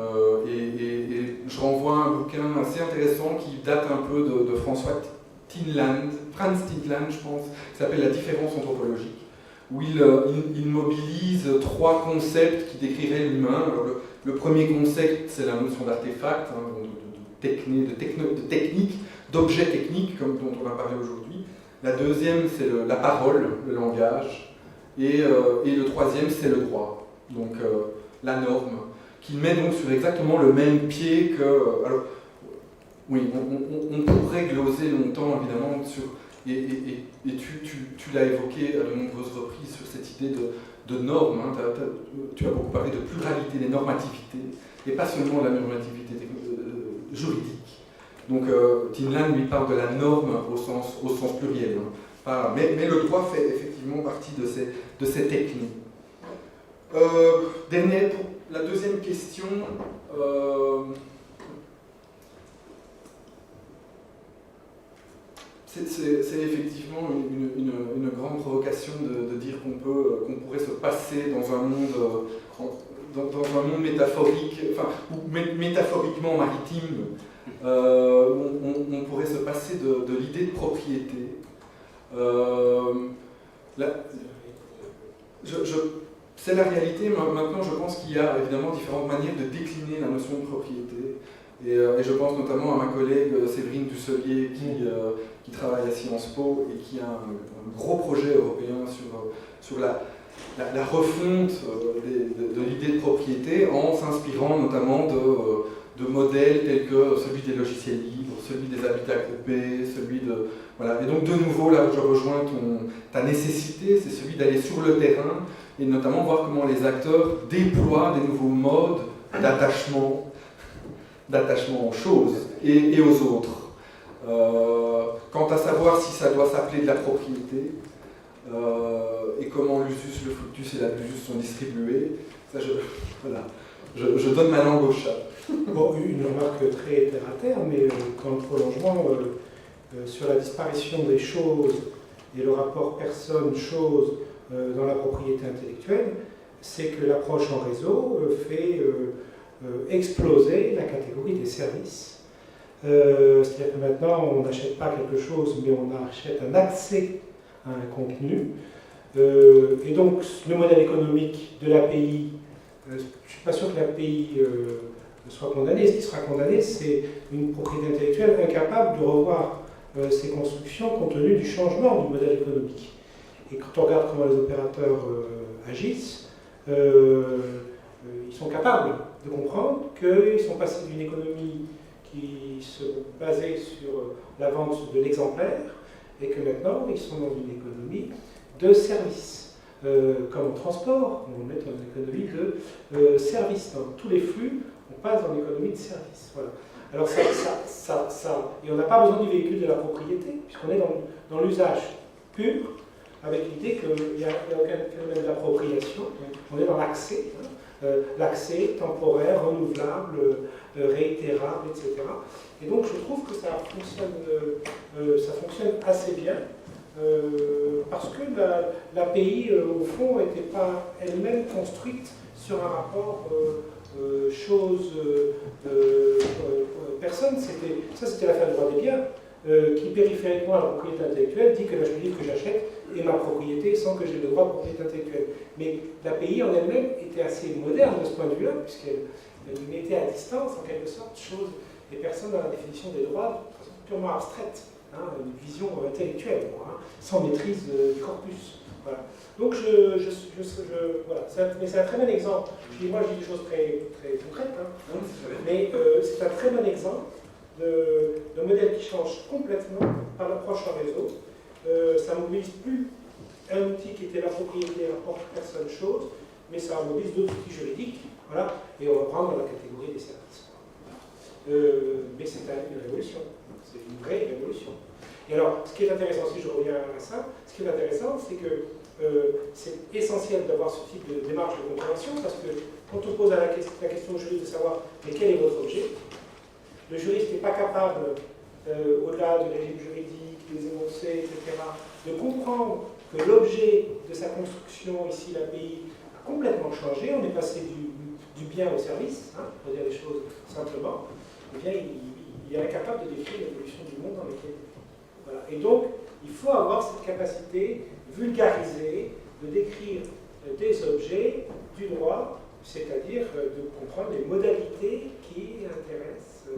et je renvoie à un bouquin assez intéressant qui date un peu de Franz Tinland, je pense, qui s'appelle La différence anthropologique, où il mobilise 3 concepts qui décriraient l'humain. Alors, le premier concept, c'est la notion d'artefact, hein, de technique, d'objet technique, comme dont on a parlé aujourd'hui. La deuxième, c'est la parole, le langage. Et le troisième, c'est le droit, donc la norme, qui met donc sur exactement le même pied que... alors, oui, on pourrait gloser longtemps, évidemment, sur... Et tu l'as évoqué à de nombreuses reprises sur cette idée de normes. Hein, tu as beaucoup parlé de pluralité des normativités, et pas seulement de la normativité juridique. Donc Tinland lui parle de la norme au sens pluriel. Hein. Mais le droit fait effectivement partie de ces techniques. Pour la deuxième question, c'est effectivement une grande provocation de dire qu'on pourrait se passer dans un monde, métaphorique, enfin, ou métaphoriquement maritime, on pourrait se passer de l'idée de propriété. C'est la réalité. Maintenant, je pense qu'il y a évidemment différentes manières de décliner la notion de propriété. Et je pense notamment à ma collègue Séverine Dusselier qui travaille à Sciences Po et qui a un gros projet européen sur la refonte de l'idée de propriété en s'inspirant notamment de modèles tels que celui des logiciels libres, celui des habitats groupés, celui de... Voilà. Et donc de nouveau, là je rejoins ta nécessité, c'est celui d'aller sur le terrain et notamment voir comment les acteurs déploient des nouveaux modes d'attachement aux choses et aux autres. Quant à savoir si ça doit s'appeler de la propriété et comment l'usus, le fructus et l'abusus sont distribués, ça je donne ma langue au chat. Bon, une remarque très terre à terre, mais dans le prolongement, sur la disparition des choses et le rapport personne-chose dans la propriété intellectuelle, c'est que l'approche en réseau fait exploser la catégorie des services C'est-à-dire que maintenant, on n'achète pas quelque chose, mais on achète un accès à un contenu. Et donc, le modèle économique de l'API, je ne suis pas sûr que l'API soit condamné. Ce qui sera condamné, c'est une propriété intellectuelle incapable de revoir ses constructions compte tenu du changement du modèle économique. Et quand on regarde comment les opérateurs agissent, ils sont capables de comprendre qu'ils sont passés d'une économie qui se basait sur la vente de l'exemplaire et que maintenant ils sont dans une économie de service. Comme au transport, on est dans une économie de service. Dans tous les flux, on passe dans l'économie de service. Voilà. Alors et on n'a pas besoin du véhicule de la propriété, puisqu'on est dans l'usage pur, avec l'idée qu'il n'y a aucun phénomène d'appropriation, on est dans l'accès, l'accès temporaire, renouvelable, réitérable, etc. Et donc je trouve que ça fonctionne assez bien, parce que l'API, au fond, n'était pas elle-même construite sur un rapport personne. C'était l'affaire du droit des biens, qui périphériquement à la propriété intellectuelle dit que le livre que j'achète est ma propriété sans que j'ai le droit de propriété intellectuelle. Mais l'API en elle-même était assez moderne de ce point de vue-là, puisqu'elle mettait à distance, en quelque sorte, les personnes dans la définition des droits de façon purement abstraite, une vision intellectuelle, sans maîtrise du corpus. Voilà. Donc, voilà. Mais c'est un très bon exemple. Moi, je dis des choses très, très concrètes, mais c'est un très bon exemple de modèle qui change complètement par l'approche en réseau. Ça ne mobilise plus un outil qui était la propriété, rapport personne-chose, mais ça mobilise d'autres outils juridiques, voilà, et on va prendre la catégorie des services. Mais c'est une révolution, c'est une vraie révolution. Et alors, ce qui est intéressant, si je reviens à ça, ce qui est intéressant, c'est que c'est essentiel d'avoir ce type de démarche de compréhension, parce que quand on pose la question au juriste de savoir mais quel est votre objet, le juriste n'est pas capable, au-delà de régime juridique, des énoncés, etc., de comprendre que l'objet de sa construction, ici l'API, a complètement changé. On est passé du bien au service, pour dire les choses simplement. Eh bien, il est incapable de décrire l'évolution du monde dans lequel il vit. Voilà. Et donc, il faut avoir cette capacité vulgarisée de décrire des objets du droit, c'est-à-dire de comprendre les modalités qui intéressent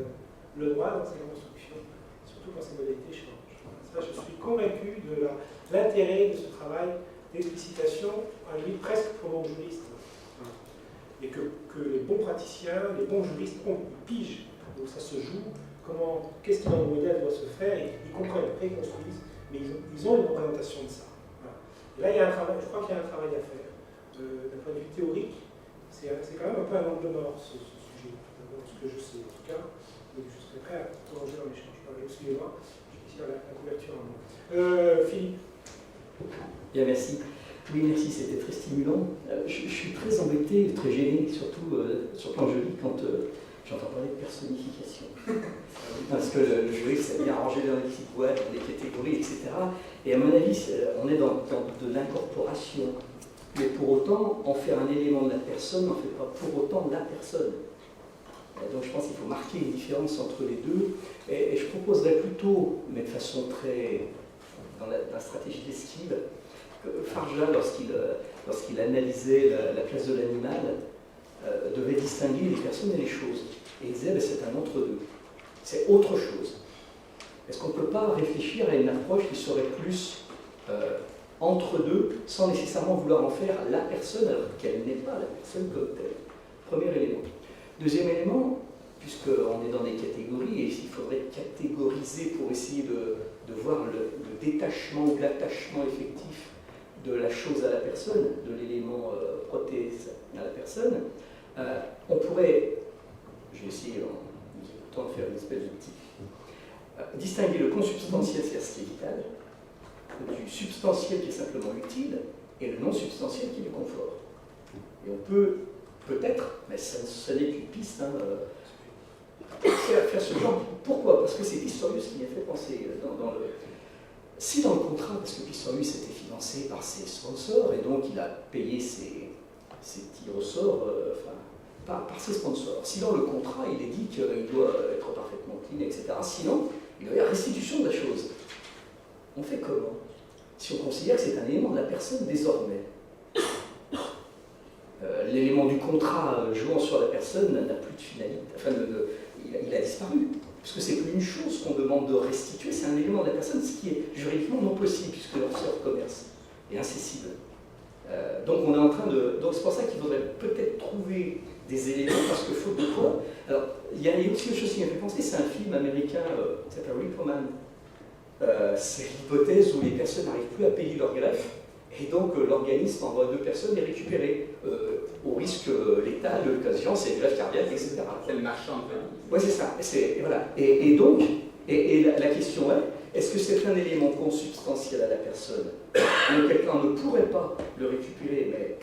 le droit dans ses constructions, surtout quand ces modalités changent. Ça, je suis convaincu de l'intérêt de ce travail d'explicitation, à la limite presque pour non-juristes. Et que les bons praticiens, les bons juristes pigent, donc ça se joue, qu'est-ce qui dans le modèle doit se faire, ils comprennent, après ils construisent, mais ils ont une représentation de ça. Voilà. Et là, il y a un travail, je crois qu'il y a un travail à faire. D'un point de vue théorique, c'est quand même un peu un angle mort, ce sujet, ce que je sais en tout cas. Donc je serais prêt à prolonger dans l'échange. Excusez-moi, je tire la couverture en moi. Philippe. Bien, merci. Oui, merci, c'était très stimulant. Je suis très embêté, très gêné, surtout sur le plan juridique, quand j'entends parler de personnification. Parce que le juriste s'est bien rangé dans les petites boîtes, dans des catégories, etc. Et à mon avis, on est dans de l'incorporation. Mais pour autant, en faire un élément de la personne n'en fait pas pour autant la personne. Donc je pense qu'il faut marquer une différence entre les deux. Et je proposerais plutôt, mais de façon très dans la stratégie d'esquive, que Farja, lorsqu'il analysait la place de l'animal, devait distinguer les personnes et les choses. Et il disait, c'est un entre-deux. C'est autre chose. Est-ce qu'on ne peut pas réfléchir à une approche qui serait plus entre deux, sans nécessairement vouloir en faire la personne, alors qu'elle n'est pas la personne comme telle? Premier élément. Deuxième élément, puisqu'on est dans des catégories, et s'il faudrait catégoriser pour essayer de voir le détachement ou l'attachement effectif de la chose à la personne, de l'élément prothèse à la personne, on pourrait, je vais essayer en vous écoutant de faire une espèce de petit, distinguer le consubstantiel, c'est-à-dire ce qui est vital, du substantiel qui est simplement utile, et le non-substantiel qui est le confort. Et on peut peut-être, mais ça n'est qu'une piste, faire ce genre. Pourquoi? Parce que c'est Pistorius qui m'a fait penser si dans le contrat, parce que Pistorius était financé par ses sponsors, et donc il a payé ses petits ressorts par ses sponsors. Si dans le contrat, il est dit qu'il doit être parfaitement clean, etc., etc. Sinon, il doit y avoir restitution de la chose. On fait comment si on considère que c'est un élément de la personne désormais? L'élément du contrat jouant sur la personne n'a plus de finalité, enfin, il a disparu. Parce que c'est plus une chose qu'on demande de restituer, c'est un élément de la personne, ce qui est juridiquement non possible, puisque l'offre de commerce est incessible. Donc on est en train de... Donc c'est pour ça qu'il faudrait peut-être trouver des éléments, parce que faute de quoi... Alors, il y a aussi une chose qui m'a fait penser, c'est un film américain qui s'appelle Ripperman. C'est l'hypothèse où les personnes n'arrivent plus à payer leur greffe, et donc l'organisme envoie 2 personnes les récupérer, au risque létal de l'occasion, c'est greffe cardiaque, etc. C'est le marchand de Venise. Oui, c'est ça. Voilà. Et donc, la question est-ce que c'est un élément consubstantiel à la personne, où quelqu'un ne pourrait pas le récupérer, mais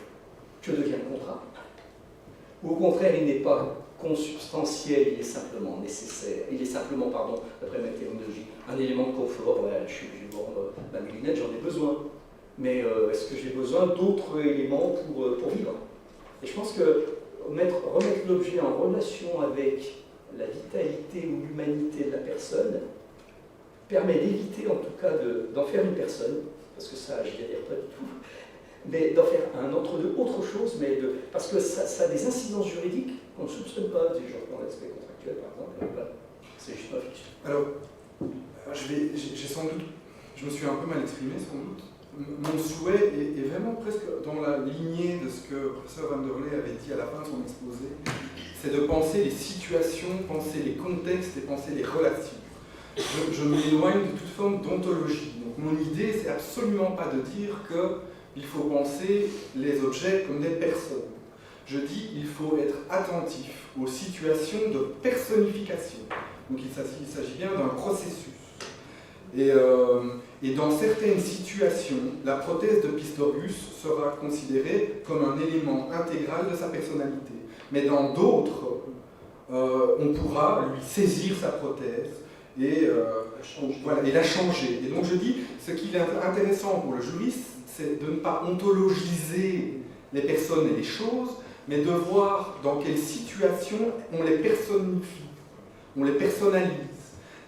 que devient le contrat? Ou au contraire, il n'est pas consubstantiel, il est simplement nécessaire, il est simplement, d'après ma terminologie, un élément de confort. Ouais, je vais vendre ma lunette, j'en ai besoin. Mais est-ce que j'ai besoin d'autres éléments pour vivre? Et je pense que remettre l'objet en relation avec la vitalité ou l'humanité de la personne permet d'éviter en tout cas d'en faire une personne, parce que ça, je n'y adhère pas du tout, mais d'en faire un entre-deux, autre chose, parce que ça a des incidences juridiques qu'on ne soupçonne pas. Je reprends l'aspect contractuel par exemple, là, c'est juste ma fiction. Alors, j'ai sans doute, je me suis un peu mal exprimé sans doute. Mon souhait est vraiment presque dans la lignée de ce que le professeur Van der Leyen avait dit à la fin de son exposé, c'est de penser les situations, penser les contextes et penser les relations. Je m'éloigne de toute forme d'ontologie. Donc mon idée, c'est absolument pas de dire qu'il faut penser les objets comme des personnes. Je dis qu'il faut être attentif aux situations de personnification. Donc il s'agit bien d'un processus. Et dans certaines situations, la prothèse de Pistorius sera considérée comme un élément intégral de sa personnalité. Mais dans d'autres, on pourra lui saisir sa prothèse et la changer. Et donc je dis, ce qui est intéressant pour le juriste, c'est de ne pas ontologiser les personnes et les choses, mais de voir dans quelles situations on les personnifie, on les personnalise.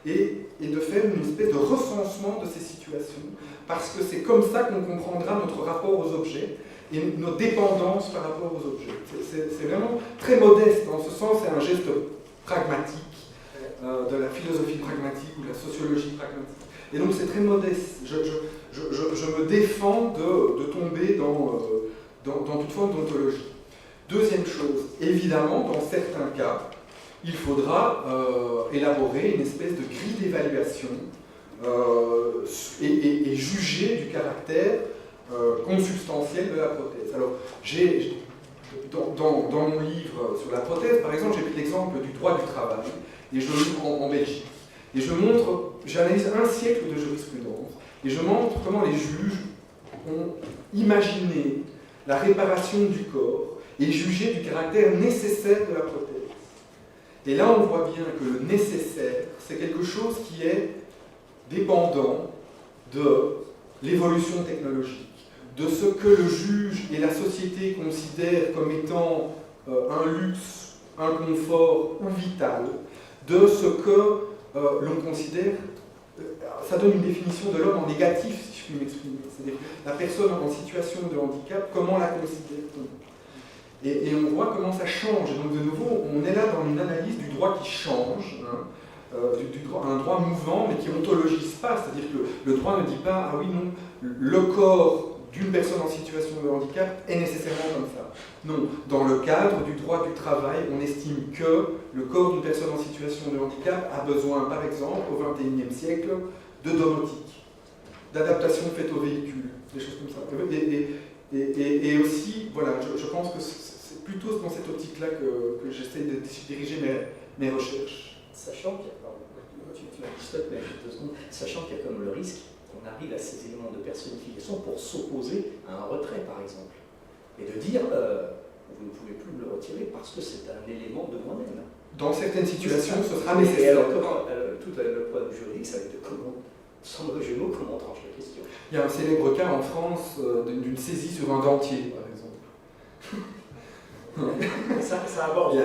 Et de faire une espèce de recensement de ces situations, parce que c'est comme ça qu'on comprendra notre rapport aux objets et nos dépendances par rapport aux objets. C'est vraiment très modeste, en ce sens, c'est un geste pragmatique, de la philosophie pragmatique ou de la sociologie pragmatique. Et donc c'est très modeste. Je me défends de tomber dans toute forme d'ontologie. Deuxième chose, évidemment, dans certains cas, il faudra élaborer une espèce de grille d'évaluation et juger du caractère consubstantiel de la prothèse. Alors, dans mon livre sur la prothèse, par exemple, j'ai pris l'exemple du droit du travail, et je le montre en Belgique. Et j'analyse un siècle de jurisprudence, et je montre comment les juges ont imaginé la réparation du corps et jugé du caractère nécessaire de la prothèse. Et là, on voit bien que le nécessaire, c'est quelque chose qui est dépendant de l'évolution technologique, de ce que le juge et la société considèrent comme étant un luxe, un confort ou vital, de ce que l'on considère, ça donne une définition de l'homme en négatif, si je puis m'exprimer, c'est-à-dire la personne en situation de handicap, comment la considère-t-on ? Et on voit comment ça change. Donc de nouveau, on est là dans une analyse du droit qui change, un droit mouvant, mais qui ontologise pas. C'est-à-dire que le droit ne dit pas, ah oui, non, le corps d'une personne en situation de handicap est nécessairement comme ça. Non, dans le cadre du droit du travail, on estime que le corps d'une personne en situation de handicap a besoin, par exemple, au XXIe siècle, de domotique, d'adaptation faite au véhicule, des choses comme ça. Et aussi, voilà, je pense que c'est plutôt dans cette optique-là que j'essaie de diriger mes recherches. Sachant qu'il y a, tu m'as dit stop, mais 2 secondes, sachant qu'il y a comme le risque qu'on arrive à ces éléments de personnification pour s'opposer à un retrait, par exemple, et de dire vous ne pouvez plus me le retirer parce que c'est un élément de moi-même. Dans certaines situations, ce sera nécessaire. Et alors, tout le point juridique, ça va être comment, sans mauvais jeu de mots, comment on tranche la question. Il y a un célèbre cas en France d'une saisie sur un dentier, par exemple. Ça aborde.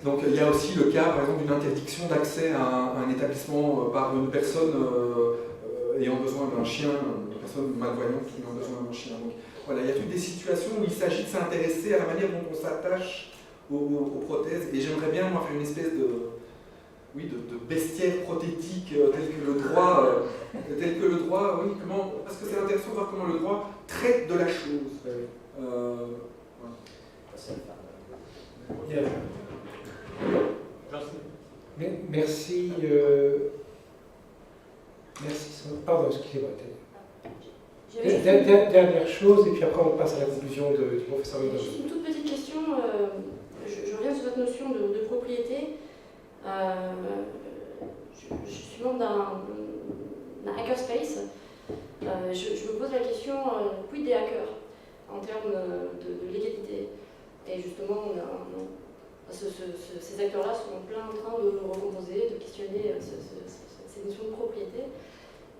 Donc il y a aussi le cas, par exemple, d'une interdiction d'accès à un établissement par une personne ayant besoin d'un chien, une personne malvoyante qui a besoin d'un chien. Donc voilà, il y a toutes des situations où il s'agit de s'intéresser à la manière dont on s'attache aux prothèses. Et j'aimerais bien, moi, faire une espèce de bestiaire prothétique tel que le droit, oui, comment, parce que c'est intéressant de voir comment le droit traite de la chose. Bien. Merci. Merci. Pardon, excusez-moi. Dernière chose, et puis après on passe à la conclusion du professeur Médard. Juste une toute petite question. Je reviens sur votre notion de propriété. Je suis membre d'un hackerspace. Je me pose la question, quid des hackers en termes de légalité? Et justement, ces acteurs-là sont plein en train de recomposer, de questionner ces notions de propriété.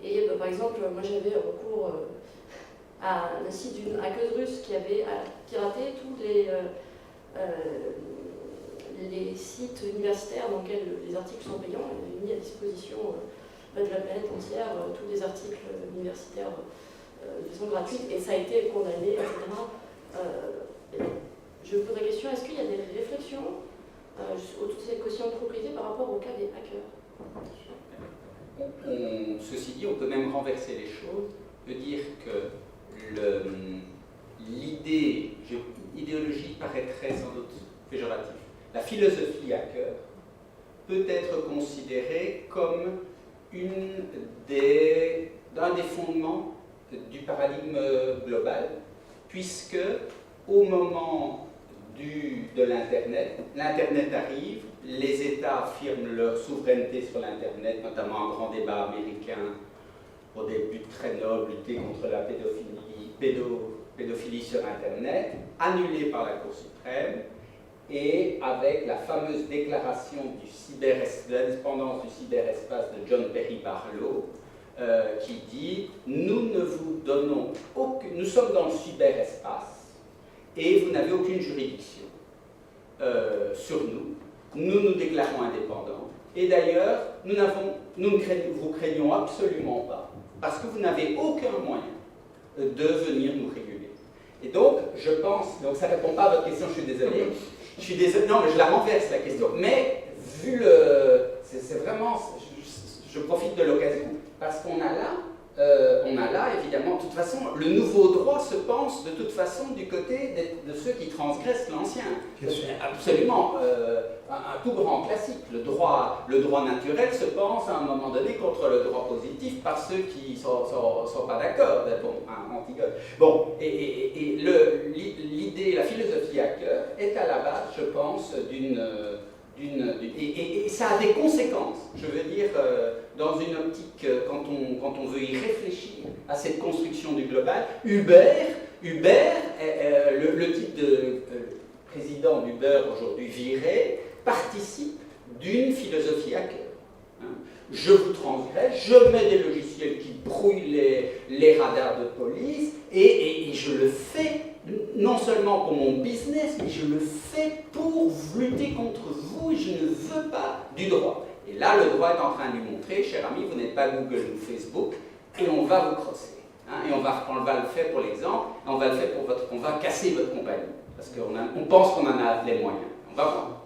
Et par exemple, moi j'avais recours à le site d'une hackeuse russe qui avait piraté tous les sites universitaires dans lesquels les articles sont payants. Elle avait mis à disposition de la planète entière tous les articles universitaires de façon gratuite, et ça a été condamné, etc. Je me pose la question, est-ce qu'il y a des réflexions autour de cette question de propriété par rapport au cas des hackers? Ceci dit, on peut même renverser les choses, de dire que l'idéologie paraîtrait sans doute péjorative. La philosophie hacker peut être considérée comme un des fondements du paradigme global, puisque au moment de l'Internet, l'Internet arrive, les États affirment leur souveraineté sur l'Internet, notamment un grand débat américain pour des buts très nobles, lutter contre la pédophilie sur Internet, annulé par la Cour suprême, et avec la fameuse déclaration de l'indépendance du cyberespace de John Perry Barlow, qui dit « Nous ne vous donnons nous sommes dans le cyberespace et vous n'avez aucune juridiction sur nous. Nous nous déclarons indépendants. Et d'ailleurs, nous vous craignons absolument pas, parce que vous n'avez aucun moyen de venir nous réguler. » Et donc, je pense, donc ça ne répond pas à votre question, je suis désolé. Non, mais je la renverse la question. Mais, vu le... C'est vraiment... Je profite de l'occasion, parce qu'on a là, évidemment, de toute façon, le nouveau droit se pense de toute façon du côté de ceux qui transgressent l'ancien. Absolument, un tout grand classique. Le droit naturel se pense à un moment donné contre le droit positif par ceux qui ne sont pas d'accord, Antigone. Bon, et l'idée, la philosophie hacker est à la base, je pense, et ça a des conséquences, je veux dire, dans une optique, quand on veut y réfléchir à cette construction du global. Uber, le type de président d'Uber aujourd'hui viré, participe d'une philosophie hacker. Je vous transgresse, je mets des logiciels qui brouillent les radars de police, et je le fais non seulement pour mon business, mais je le fais pour lutter contre vous, et je ne veux pas du droit. Et là, le droit est en train de lui montrer, cher ami, vous n'êtes pas Google ou Facebook, et on va vous crosser. Et on va le faire pour l'exemple, on va le faire on va casser votre compagnie, parce qu'on pense qu'on en a les moyens. On va voir.